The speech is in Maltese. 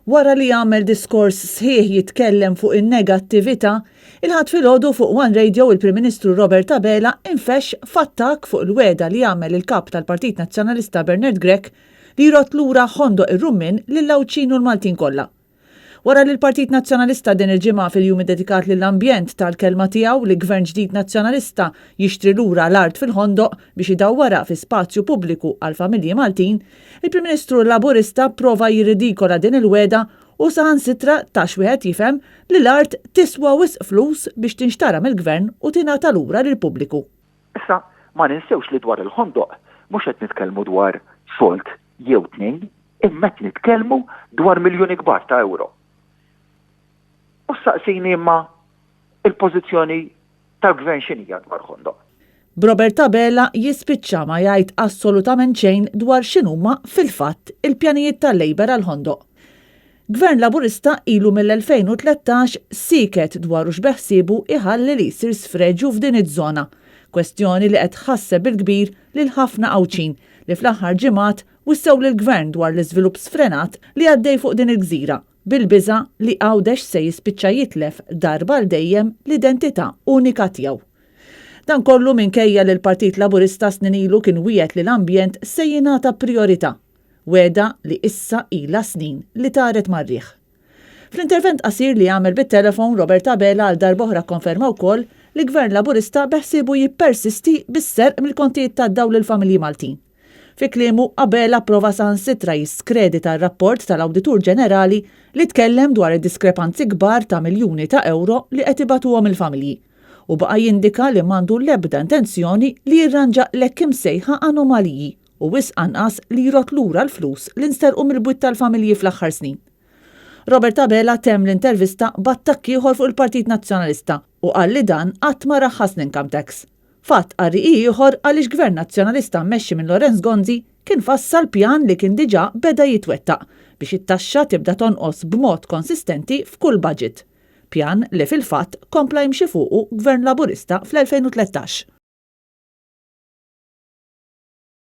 Wara li jagħmel diskors sħiħ jitkellem fuq in-negattività, il-ħadd filgħodu fuq One Radio il-Prim Ministru Robert Abela infexx f'attakk fuq il-wegħda li jagħmel il-kap tal-Partit Nazzjonalista Bernard Grech li jrott lura ħondoq ir-rummin lill-Lawċin u l-Maltin kollha. Wara li l-Partit Nazzjonalista din il-ġimgħa fil-jum dedikat lill-ambjent tal-kelma tiegħu li Gvern ġdid Nazzjonalista jixtri lura l-art fil-ħondoq biex idawwara fi spazju pubbliku għal familji Maltin, il-Prim Ministru Laburista prova jirridikola din il-weda u saħansitra tax wieħed jifhem li l-art tiswa wisq flus biex tinxtara mill-Gvern u tingħata lura lill-pubbliku. Issa ma ninsewx li dwar il-ħondoq mhux qed nitkellmu dwar solt jew tnejn, imma qed nitkellmu dwar miljuni kbar ta' euro. U saqsini imma il-pożizzjoni tal-Gvern x'inhija dwar ħondoq. Robert Abela jispiċċa ma jgħid assolutament xejn dwar x'inhuma fil-fatt il-pjanijiet tal-Labor għal ħondoq. Gvern Laburista ilu mill-2013 siket dwar x'beħsiebu iħalli li jsir sfreġġu f'din iż-żona, kwestjoni li qed ħasseb il-kbir lil ħafna Awċin li fl-aħħar ġimgħat wissew lill-Gvern dwar l-iżvilupp sfrenat li għaddej fuq din il-gżira bil-biża' li Għawdex se jispiċċa jitlef darba l dejjem l-identità unika tiegħu. Dan kollu minkejja li l-Partit Laburista snin ilu kien wiegħed li l-ambjent se jingħata priorità, weda li issa ilha snin li taret marriħ. Fl-intervent qasir li għamel bit-telefon Robert Abela għal darb'oħra konferma wkoll li Gvern Laburista beħsiebu jippersisti bis-serq mill-kontijiet tad-dawl il-familji Maltin. Fi kliemu Abela prova saħansitra jiskredita r-rapport tal-Awditur Ġenerali li tkellem dwar id-diskrepanzi kbar ta' miljuni ta' euro li qed ibatuhom il-familji u baqa' jindika li m'għandu l-ebda intenzjoni li jirranġa l-hekk imsejħa anomaliji u wisq anqas li jrott lura l-flus li nsterqu mill-bwiet tal-familji fl-aħħar snin. Robert Abela temm l-intervista b'attakki ieħor fuq il-Partit Nazzjonalista u qal li dan qatt ma raħħas l-income tax. Fatt qarri ieħor għaliex Gvern Nazzjonalista mmexxi minn Lorenz Gonzi kien fassal pjan li kien diġà beda jitwettaq biex it-taxxa tibda tonqos b'mod konsistenti f'kull budget. Pjan li fil-fatt kompla jimxi fuqu Gvern Laburista fl-2013.